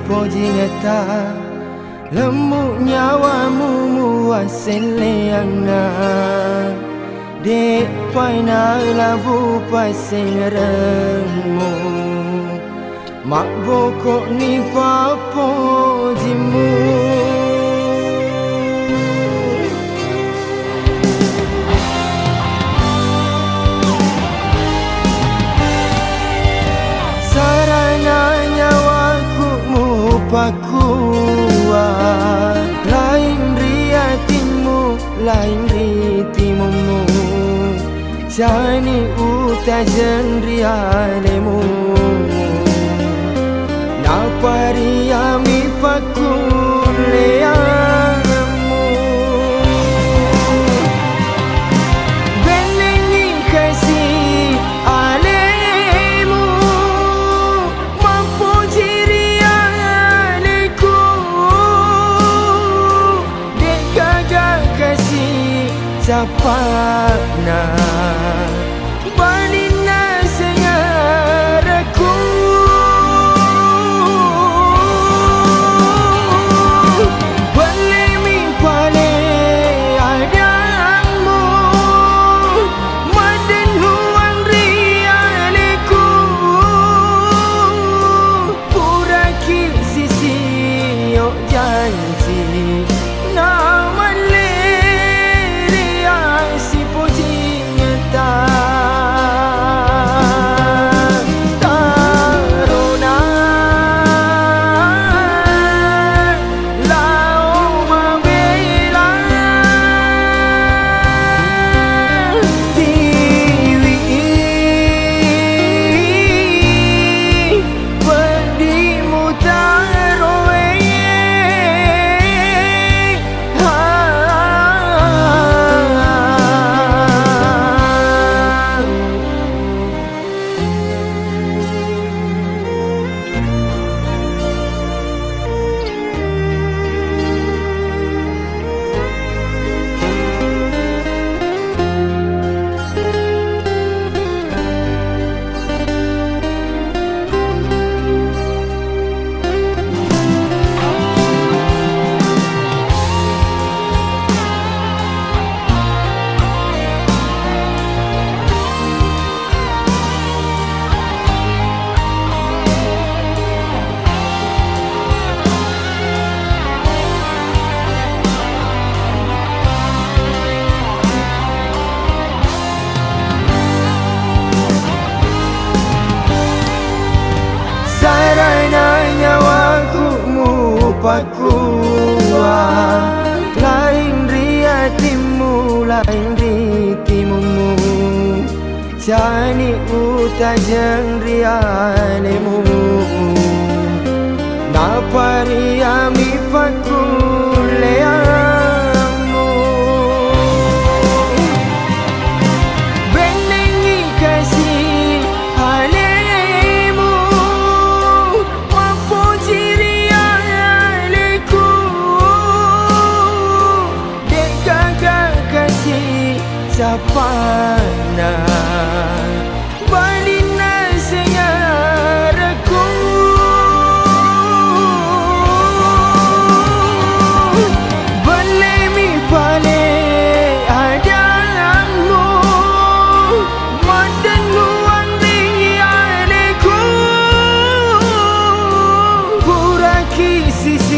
pojingata lemu nyawamu muaseleanga dek paina labu pasing remu mak bokok ni papo jimu pakua lain riatimu lain ritimumu jani utajan rialemu napariami pakuleamu belengi kasih alemu mampu sapana balina sengaraku boleh mimpale adamu maden luang rialeku puraki sisi yok janji pakua lain riatimu lain ritimumu jani utajan rialemu napariami pakuleamu belengi kasih alemu mampu jiri sapana balina sengaraku boleh mipale adamu madan luang rialeku puraki sisi